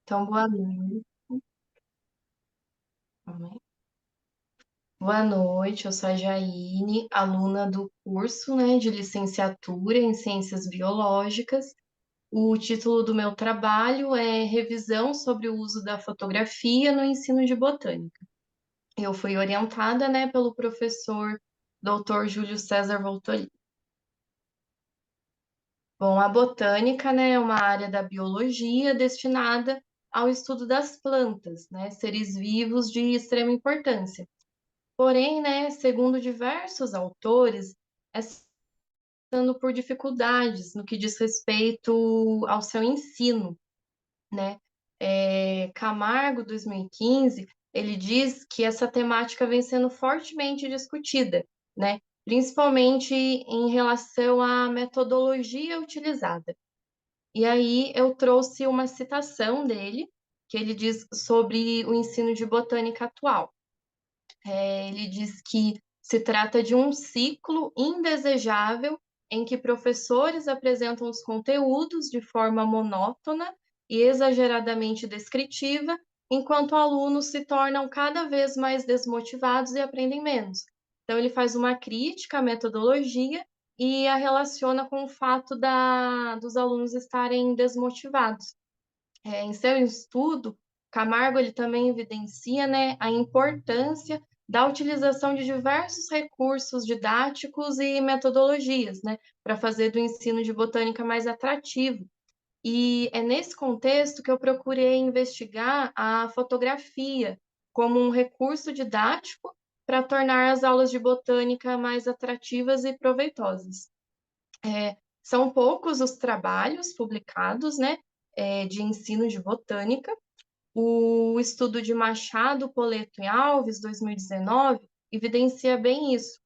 Então, boa noite. Calma aí. Boa noite, eu sou a Jaine, aluna do curso, de licenciatura em Ciências Biológicas. O título do meu trabalho é Revisão sobre o uso da fotografia no ensino de botânica. Eu fui orientada, pelo professor Dr. Júlio César Voltoli. Bom, a botânica, é uma área da biologia destinada ao estudo das plantas, seres vivos de extrema importância. Porém, segundo diversos autores, está passando por dificuldades no que diz respeito ao seu ensino, né? Camargo, 2015, ele diz que essa temática vem sendo fortemente discutida, principalmente em relação à metodologia utilizada. E aí eu trouxe uma citação dele, que ele diz sobre o ensino de botânica atual. Ele diz que se trata de um ciclo indesejável em que professores apresentam os conteúdos de forma monótona e exageradamente descritiva, enquanto alunos se tornam cada vez mais desmotivados e aprendem menos. Então, ele faz uma crítica à metodologia e a relaciona com o fato dos alunos estarem desmotivados. Em seu estudo, Camargo ele também evidencia, a importância da utilização de diversos recursos didáticos e metodologias, para fazer do ensino de botânica mais atrativo. E é nesse contexto que eu procurei investigar a fotografia como um recurso didático para tornar as aulas de botânica mais atrativas e proveitosas. São poucos os trabalhos publicados, de ensino de botânica. O estudo de Machado, Poleto e Alves, 2019, evidencia bem isso,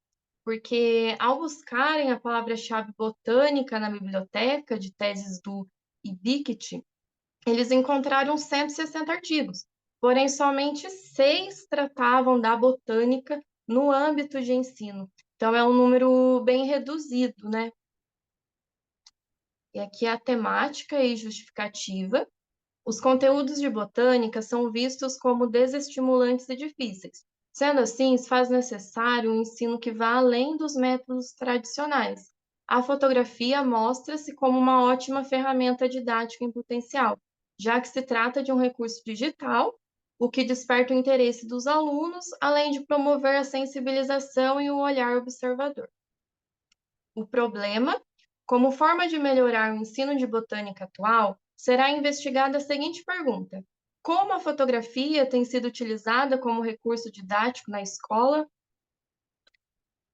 porque ao buscarem a palavra-chave botânica na biblioteca de teses do IBICT, eles encontraram 160 artigos, porém somente 6 tratavam da botânica no âmbito de ensino. Então é um número bem reduzido, E aqui a temática e justificativa. Os conteúdos de botânica são vistos como desestimulantes e difíceis. Sendo assim, se faz necessário um ensino que vá além dos métodos tradicionais. A fotografia mostra-se como uma ótima ferramenta didática em potencial, já que se trata de um recurso digital, o que desperta o interesse dos alunos, além de promover a sensibilização e o olhar observador. O problema, como forma de melhorar o ensino de botânica atual, será investigada a seguinte pergunta: como a fotografia tem sido utilizada como recurso didático na escola?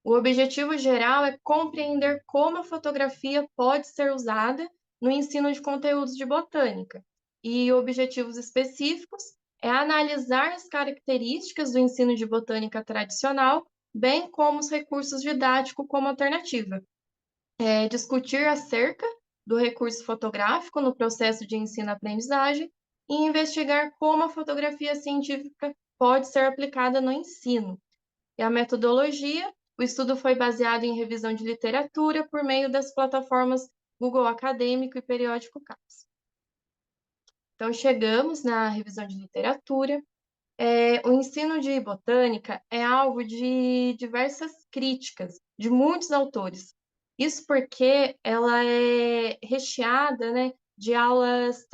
O objetivo geral é compreender como a fotografia pode ser usada no ensino de conteúdos de botânica, e objetivos específicos é analisar as características do ensino de botânica tradicional, bem como os recursos didáticos como alternativa. Discutir acerca do recurso fotográfico no processo de ensino-aprendizagem e investigar como a fotografia científica pode ser aplicada no ensino. E a metodologia, o estudo foi baseado em revisão de literatura por meio das plataformas Google Acadêmico e Periódico CAPES. Então, chegamos na revisão de literatura. O ensino de botânica é alvo de diversas críticas de muitos autores. Isso porque ela é recheada, de aulas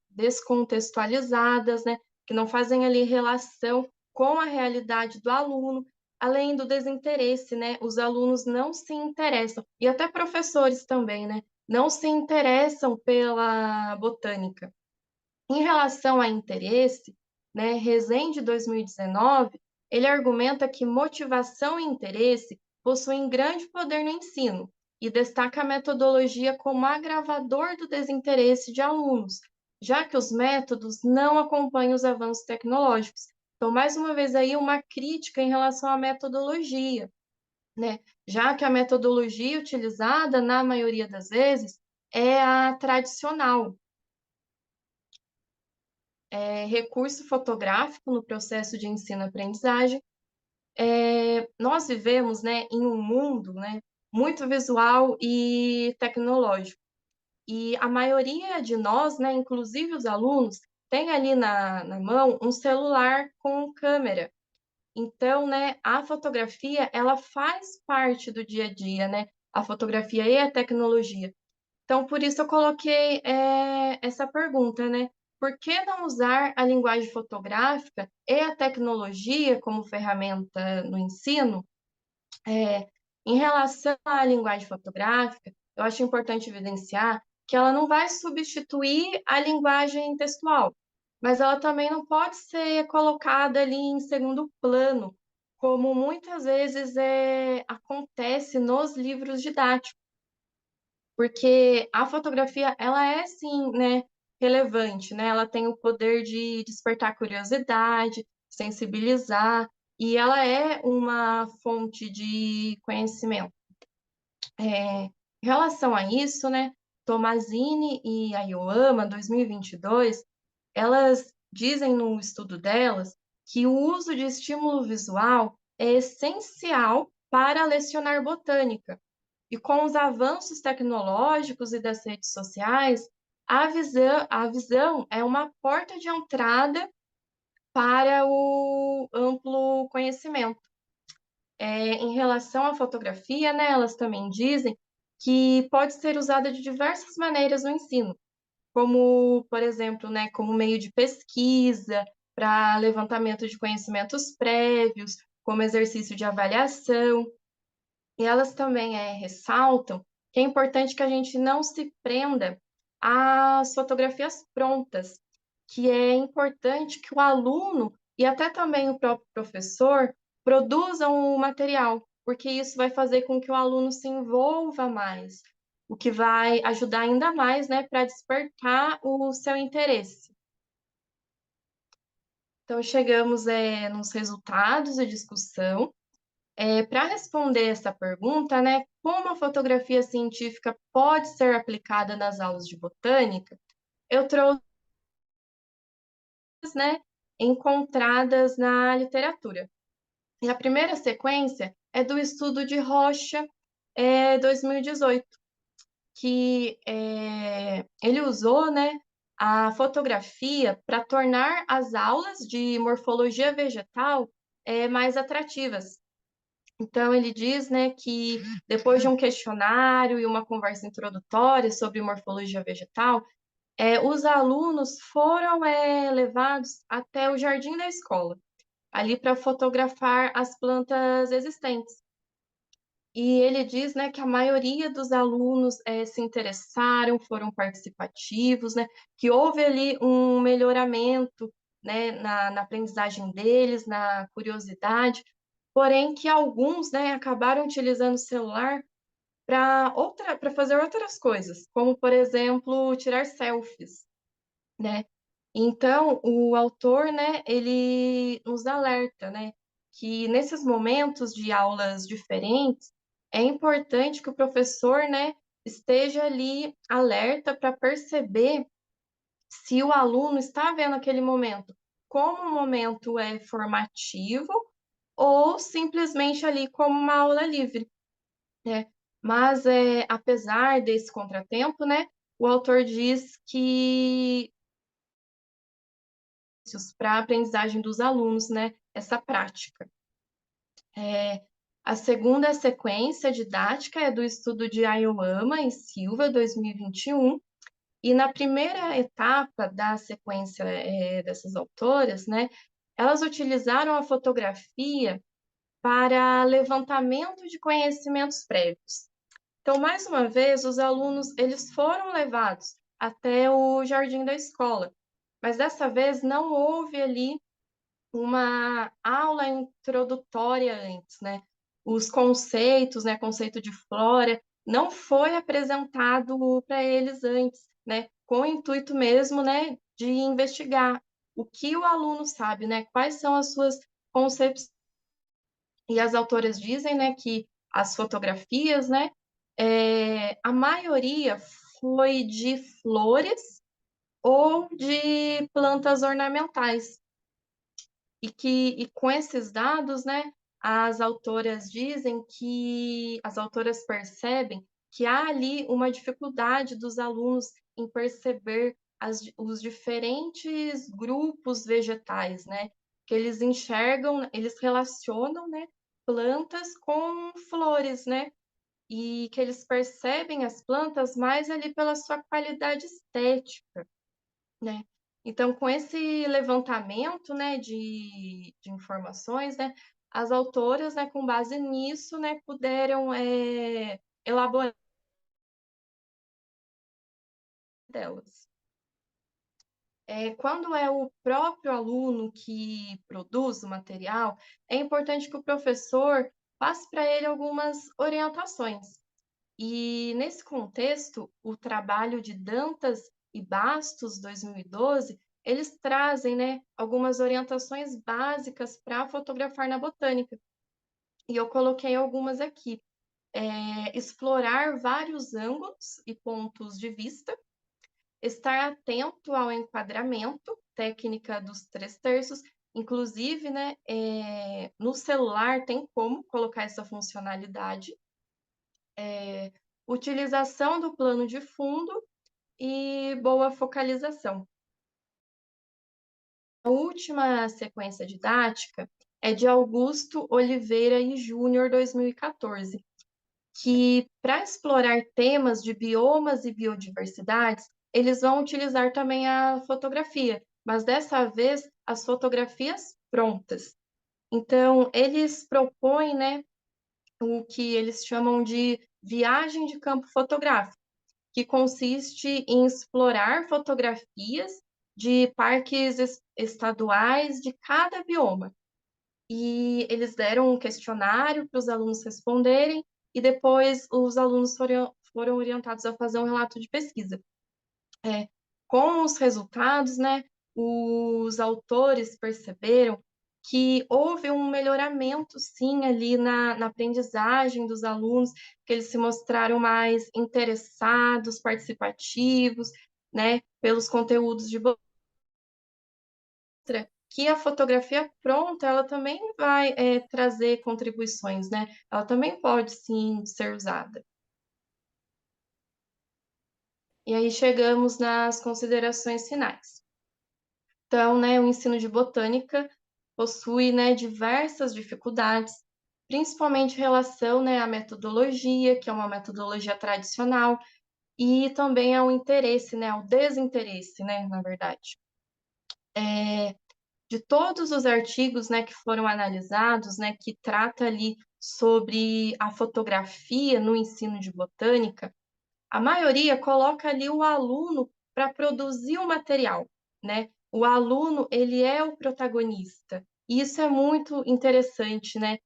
descontextualizadas, que não fazem ali relação com a realidade do aluno, além do desinteresse, Os alunos não se interessam, e até professores também, não se interessam pela botânica. Em relação a interesse, Rezende 2019, ele argumenta que motivação e interesse possuem grande poder no ensino e destaca a metodologia como agravador do desinteresse de alunos, já que os métodos não acompanham os avanços tecnológicos. Então, mais uma vez aí, uma crítica em relação à metodologia, já que a metodologia utilizada, na maioria das vezes, é a tradicional, recurso fotográfico no processo de ensino-aprendizagem. Nós vivemos, em um mundo, muito visual e tecnológico. E a maioria de nós, né, inclusive os alunos, tem ali na mão um celular com câmera. Então, né, a fotografia, ela faz parte do dia a dia, né? A fotografia e a tecnologia. Então, por isso eu coloquei essa pergunta, né? Por que não usar a linguagem fotográfica e a tecnologia como ferramenta no ensino? É, Em relação à linguagem fotográfica, eu acho importante evidenciar que ela não vai substituir a linguagem textual, mas ela também não pode ser colocada ali em segundo plano, como muitas vezes acontece nos livros didáticos, porque a fotografia, ela é sim, né, relevante, né? Ela tem o poder de despertar curiosidade, sensibilizar, e ela é uma fonte de conhecimento. Em relação a isso, né, Tomazini e Ayoama, 2022, elas dizem no estudo delas que o uso de estímulo visual é essencial para lecionar botânica. E com os avanços tecnológicos e das redes sociais, a visão é uma porta de entrada para o amplo conhecimento. Em relação à fotografia, né, elas também dizem que pode ser usada de diversas maneiras no ensino, como, por exemplo, né, como meio de pesquisa, para levantamento de conhecimentos prévios, como exercício de avaliação. E elas também ressaltam que é importante que a gente não se prenda às fotografias prontas, que é importante que o aluno e até também o próprio professor produzam o material, porque isso vai fazer com que o aluno se envolva mais, o que vai ajudar ainda mais, né, para despertar o seu interesse. Então, chegamos nos resultados da discussão. Para responder essa pergunta, né, como a fotografia científica pode ser aplicada nas aulas de botânica, eu trouxe, né, encontradas na literatura. E a primeira sequência é do estudo de Rocha, 2018, que ele usou, né, a fotografia para tornar as aulas de morfologia vegetal mais atrativas. Então, ele diz, né, que depois de um questionário e uma conversa introdutória sobre morfologia vegetal, os alunos foram levados até o jardim da escola, ali para fotografar as plantas existentes. E ele diz, né, que a maioria dos alunos se interessaram, foram participativos, né, que houve ali um melhoramento, né, na aprendizagem deles, na curiosidade, porém que alguns, né, acabaram utilizando o celular para fazer outras coisas, como, por exemplo, tirar selfies, né? Então, o autor, né, ele nos alerta, né, que nesses momentos de aulas diferentes, é importante que o professor, né, esteja ali alerta para perceber se o aluno está vendo aquele momento como um momento formativo ou simplesmente ali como uma aula livre, né? Mas, apesar desse contratempo, né, o autor diz que para a aprendizagem dos alunos, né, essa prática. A segunda sequência didática é do estudo de Ayoama e Silva, 2021, e na primeira etapa da sequência dessas autoras, né, elas utilizaram a fotografia para levantamento de conhecimentos prévios. Então, mais uma vez, os alunos eles foram levados até o jardim da escola, mas dessa vez não houve ali uma aula introdutória antes, né? Os conceitos, né, conceito de flora, não foi apresentado para eles antes, né? Com o intuito mesmo, né, de investigar o que o aluno sabe, né? Quais são as suas concepções. E as autoras dizem, né, que as fotografias, né, a maioria foi de flores ou de plantas ornamentais. E com esses dados, né, as autoras dizem que as autoras percebem que há ali uma dificuldade dos alunos em perceber os diferentes grupos vegetais, né? Que eles enxergam, eles relacionam, né, plantas com flores, né? E que eles percebem as plantas mais ali pela sua qualidade estética, né? Então, com esse levantamento, né, de informações, né, as autoras, né, com base nisso, né, puderam elaborar delas. Quando é o próprio aluno que produz o material, é importante que o professor passe para ele algumas orientações. E nesse contexto, o trabalho de Dantas e Bastos, 2012, eles trazem, né, algumas orientações básicas para fotografar na botânica. E eu coloquei algumas aqui. Explorar vários ângulos e pontos de vista, estar atento ao enquadramento, técnica dos 3/3, inclusive, né, no celular tem como colocar essa funcionalidade, utilização do plano de fundo e boa focalização. A última sequência didática é de Augusto Oliveira e Júnior, 2014, que, para explorar temas de biomas e biodiversidades, eles vão utilizar também a fotografia, mas dessa vez as fotografias prontas. Então, eles propõem, né, o que eles chamam de viagem de campo fotográfico, que consiste em explorar fotografias de parques estaduais de cada bioma. E eles deram um questionário para os alunos responderem, e depois os alunos foram orientados a fazer um relato de pesquisa. Com os resultados, né, os autores perceberam que houve um melhoramento, sim, ali na aprendizagem dos alunos, que eles se mostraram mais interessados, participativos, né, pelos conteúdos de mostra que a fotografia pronta, ela também vai trazer contribuições, né? Ela também pode, sim, ser usada. E aí chegamos nas considerações finais. Então, né, o ensino de botânica possui, né, diversas dificuldades, principalmente em relação, né, à metodologia, que é uma metodologia tradicional, e também ao interesse, né, ao desinteresse, né, na verdade. De todos os artigos, né, que foram analisados, né, que trata ali sobre a fotografia no ensino de botânica, a maioria coloca ali o aluno para produzir o material, né? O aluno, ele é o protagonista. E isso é muito interessante, né?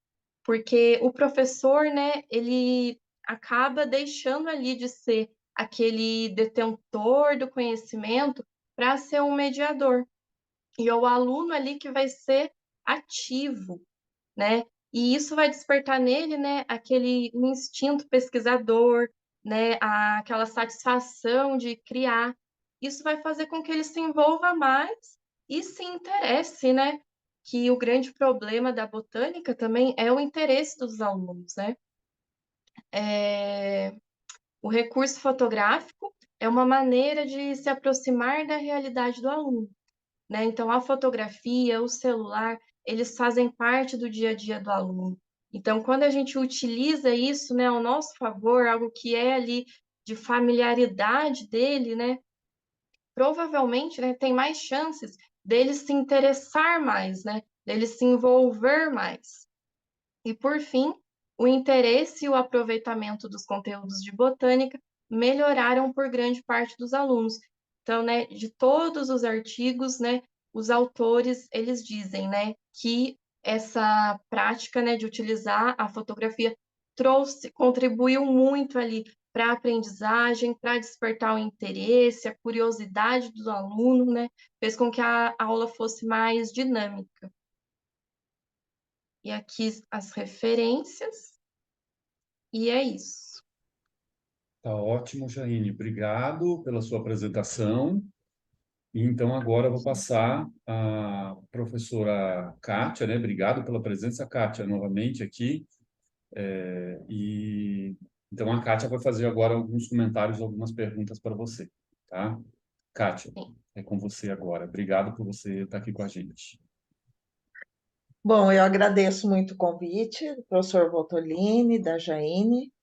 Porque o professor, né, ele acaba deixando ali de ser aquele detentor do conhecimento para ser um mediador. E é o aluno ali que vai ser ativo, né? E isso vai despertar nele, né, aquele um instinto pesquisador, né, aquela satisfação de criar. Isso vai fazer com que ele se envolva mais e se interesse, né? Que o grande problema da botânica também é o interesse dos alunos, né? O recurso fotográfico é uma maneira de se aproximar da realidade do aluno, né? Então, a fotografia, o celular, eles fazem parte do dia a dia do aluno. Então, quando a gente utiliza isso, né, ao nosso favor, algo que é ali de familiaridade dele, né, provavelmente, né, tem mais chances dele se interessar mais, né, dele se envolver mais. E, por fim, o interesse e o aproveitamento dos conteúdos de botânica melhoraram por grande parte dos alunos. Então, né, de todos os artigos, né, os autores, eles dizem, né, que essa prática, né, de utilizar a fotografia contribuiu muito ali para a aprendizagem, para despertar o interesse, a curiosidade do aluno, né, fez com que a aula fosse mais dinâmica. E aqui as referências, e é isso. Tá ótimo, Jaine. Obrigado pela sua apresentação. E então agora eu vou passar a professora Kátia, né? Obrigado pela presença, Kátia, novamente aqui. E então a Kátia vai fazer agora alguns comentários, algumas perguntas para você, tá? Kátia, Sim. é com você agora. Obrigado por você estar aqui com a gente. Bom, eu agradeço muito o convite do professor Voltolini, da Jaine.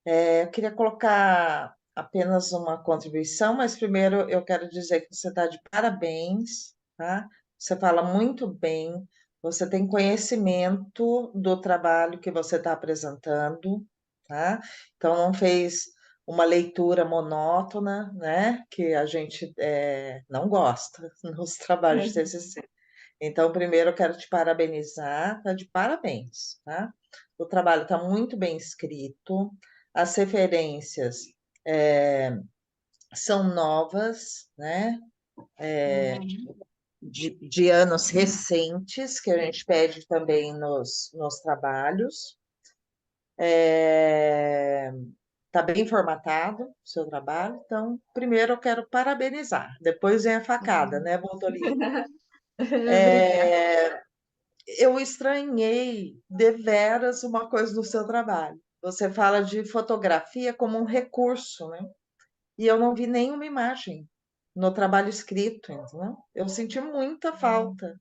Eu queria colocar apenas uma contribuição, mas primeiro eu quero dizer que você está de parabéns, tá? Você fala muito bem, você tem conhecimento do trabalho que você está apresentando, tá? Então não fez uma leitura monótona, né? Que a gente não gosta nos trabalhos de TCC. Então, primeiro eu quero te parabenizar, tá de parabéns, tá? O trabalho está muito bem escrito, as referências é, são novas, né? Uhum. De anos recentes, que a gente pede também nos trabalhos. Está bem formatado o seu trabalho, então, primeiro eu quero parabenizar, depois vem a facada, Uhum. né, Bontolini? Obrigada. Eu estranhei deveras uma coisa do seu trabalho. Você fala de fotografia como um recurso, né? E eu não vi nenhuma imagem no trabalho escrito, entendeu? Eu senti muita falta.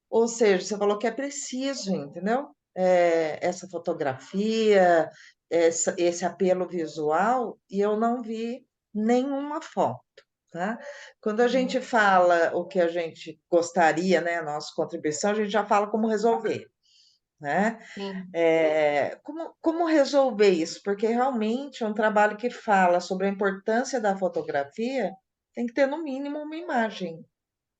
Ou seja, você falou que é preciso, entendeu? Essa fotografia, esse apelo visual, e eu não vi nenhuma foto, tá? Quando a gente fala o que a gente gostaria, né, a nossa contribuição, a gente já fala como resolver, né? Sim. Como resolver isso? Porque realmente é um trabalho que fala sobre a importância da fotografia, tem que ter no mínimo uma imagem,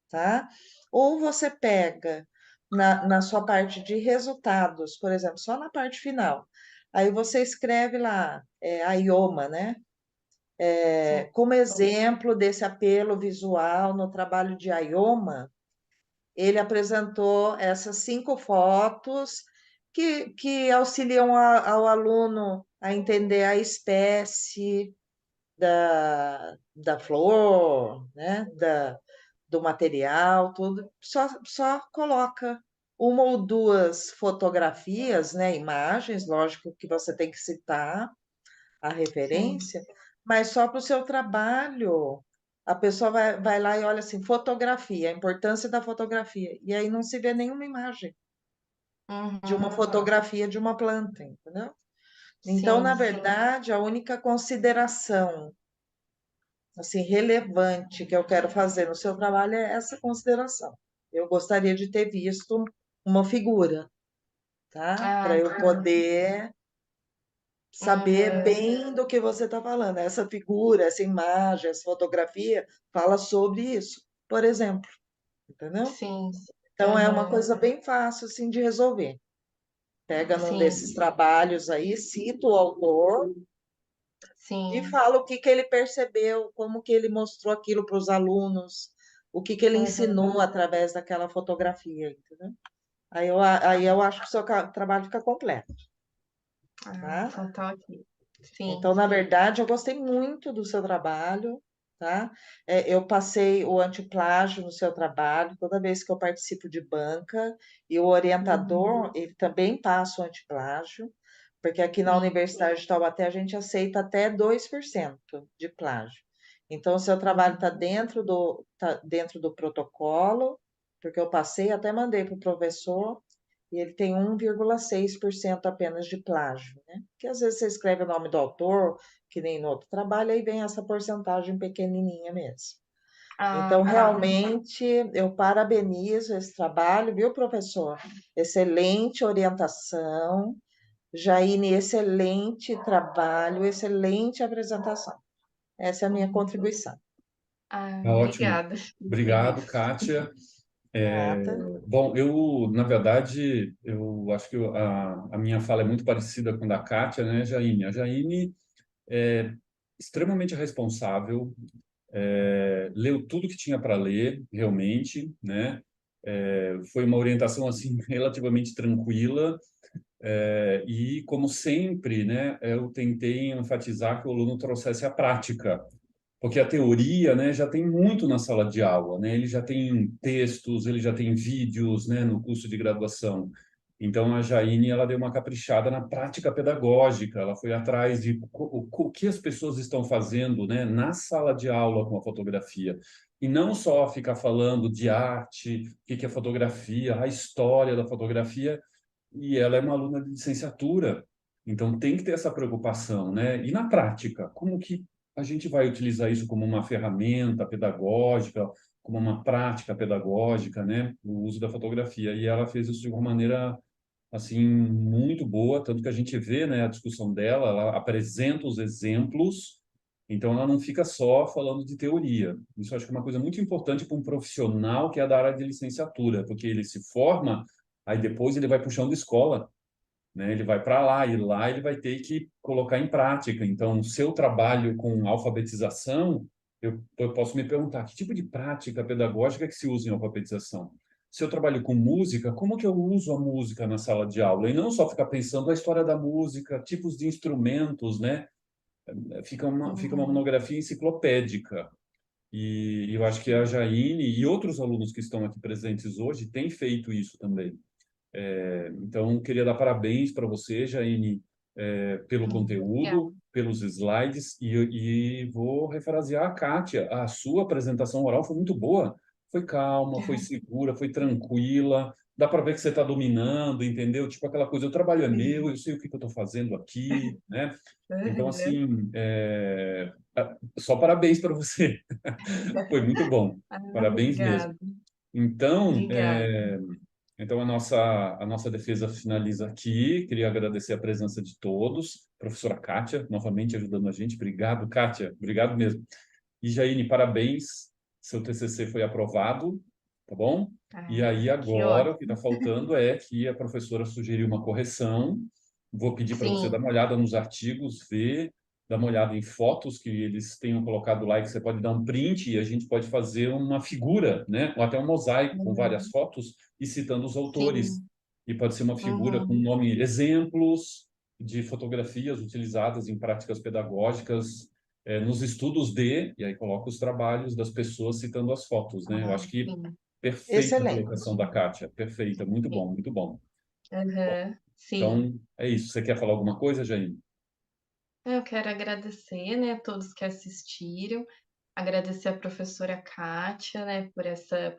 tá? Ou você pega na sua parte de resultados, por exemplo, só na parte final, aí você escreve lá, a IOMA, né? Sim. Como exemplo desse apelo visual no trabalho de IOMA, ele apresentou essas 5 fotos que auxiliam ao aluno a entender a espécie da flor, né? Do material, tudo. Só coloca uma ou duas fotografias, né? Imagens, lógico que você tem que citar a Sim. referência, mas só para o seu trabalho. A pessoa vai lá e olha assim, fotografia, a importância da fotografia. E aí não se vê nenhuma imagem de uma Uhum. fotografia de uma planta, entendeu? Então, na Sim. verdade, a única consideração assim relevante que eu quero fazer no seu trabalho é essa consideração. Eu gostaria de ter visto uma figura, tá? Para Ah, eu poder saber uhum. bem do que você está falando. Essa figura, essa imagem, essa fotografia fala sobre isso, por exemplo, entendeu? Sim. Então é uma Uhum. coisa bem fácil assim de resolver. Pega num Sim. desses trabalhos aí, cita o autor e Sim. fala o que que ele percebeu, como que ele mostrou aquilo para os alunos, o que que ele Uhum. ensinou através daquela fotografia, entendeu? Aí eu acho que o seu trabalho fica completo, Ah, tá? então tá ok. Sim. Então, na verdade, eu gostei muito do seu trabalho, tá? Eu passei o antiplágio no seu trabalho, toda vez que eu participo de banca, e o Uhum. orientador, ele também passa o antiplágio, porque aqui na Sim. Universidade de Taubaté a gente aceita até 2% de plágio. Então, o seu trabalho está Uhum. dentro do protocolo, porque eu passei, até mandei para o professor, e ele tem 1,6% apenas de plágio, né? Que às vezes você escreve o nome do autor, que nem no outro trabalho, aí vem essa porcentagem pequenininha mesmo. Ah, Então, tá. realmente, eu parabenizo esse trabalho, viu, professor? Excelente orientação. Jaine, excelente trabalho, excelente apresentação. Essa é a minha Uhum. contribuição. Ah, Tá ótimo. obrigada. Fico Obrigado, feliz. Kátia. Nada. Bom, na verdade, eu acho que a minha fala é muito parecida com a da Kátia, né, Jaine? A Jaine é extremamente responsável, leu tudo que tinha para ler, realmente, né? Foi uma orientação, assim, relativamente tranquila, e, como sempre, né, eu tentei enfatizar que o aluno trouxesse a prática, Porque a teoria, né, já tem muito na sala de aula, né? Ele já tem textos, ele já tem vídeos, né, no curso de graduação. Então a Jaine, ela deu uma caprichada na prática pedagógica, ela foi atrás de o que as pessoas estão fazendo, né, na sala de aula com a fotografia. E não só ficar falando de arte, o que que é fotografia, a história da fotografia, e ela é uma aluna de licenciatura. Então tem que ter essa preocupação, né? E na prática, como que a gente vai utilizar isso como uma ferramenta pedagógica, como uma prática pedagógica, né? O uso da fotografia. E ela fez isso de uma maneira assim muito boa, tanto que a gente vê, né, a discussão dela, ela apresenta os exemplos, então ela não fica só falando de teoria. Isso eu acho que é uma coisa muito importante para um profissional que é da área de licenciatura, porque ele se forma, aí depois ele vai para o chão de escola, né? Ele vai para lá e lá ele vai ter que colocar em prática. Então, o seu trabalho com alfabetização, eu posso me perguntar que tipo de prática pedagógica que se usa em alfabetização? Se eu trabalho com música, como que eu uso a música na sala de aula? E não só ficar pensando a história da música, tipos de instrumentos, né? Fica uma Uhum. monografia enciclopédica. E eu acho que a Jaine e outros alunos que estão aqui presentes hoje têm feito isso também. Então, queria dar parabéns para você, Jaine, pelo Obrigada. conteúdo, pelos slides, e vou refrasear a Kátia. A sua apresentação oral foi muito boa. Foi calma, foi segura, foi tranquila. Dá para ver que você está dominando, entendeu? Tipo aquela coisa, o trabalho é meu, eu sei o que que eu estou fazendo aqui, né? Então, Uhum. assim, só parabéns para você. Foi muito bom. Ah, Parabéns mesmo. obrigada. Então, Obrigada. então, a nossa defesa finaliza aqui. Queria agradecer a presença de todos. Professora Kátia, novamente ajudando a gente. Obrigado, Kátia. Obrigado mesmo. E, Jaine, parabéns. Seu TCC foi aprovado, tá bom? E Ah, aí, que agora, o que está ótimo. faltando é que a professora sugeriu uma correção. Vou pedir para você dar Sim. uma olhada nos artigos, ver, dar uma olhada em fotos que eles tenham colocado lá, e que você pode dar um print e a gente pode fazer uma figura, né? Ou até um mosaico com várias Uhum. fotos e citando os autores. Sim. E pode ser uma figura com Uhum. nome, exemplos de fotografias utilizadas em práticas pedagógicas, nos estudos e aí coloca os trabalhos das pessoas citando as fotos, né? Eu Ah, acho que sim. perfeita a colocação Excelente. da Kátia, perfeita, muito bom, muito bom. Bom, Uhum. Sim. então é isso. Você quer falar alguma coisa, Jaine? Eu quero agradecer, né, a todos que assistiram, agradecer a professora Kátia, né, por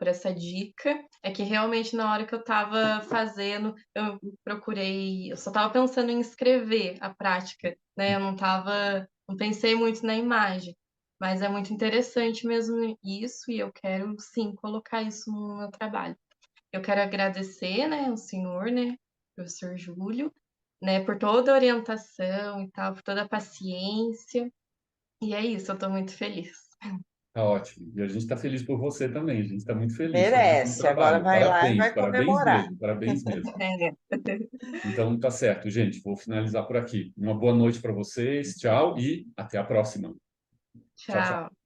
essa dica. É que realmente na hora que eu estava fazendo, eu só estava pensando em escrever a prática, né? Não pensei muito na imagem. Mas é muito interessante mesmo isso, e eu quero sim colocar isso no meu trabalho. Eu quero agradecer, né, ao senhor, né, professor Júlio, né, por toda a orientação e tal, por toda a paciência. E é isso, eu estou muito feliz. Tá ótimo. E a gente está feliz por você também. A gente está muito feliz. Foi um ótimo Merece. Agora trabalho. vai lá e Parabéns, vai parabéns comemorar. mesmo, parabéns mesmo. É. Então tá certo, gente. Vou finalizar por aqui. Uma boa noite para vocês. Tchau e até a próxima. Tchau, tchau. Tchau.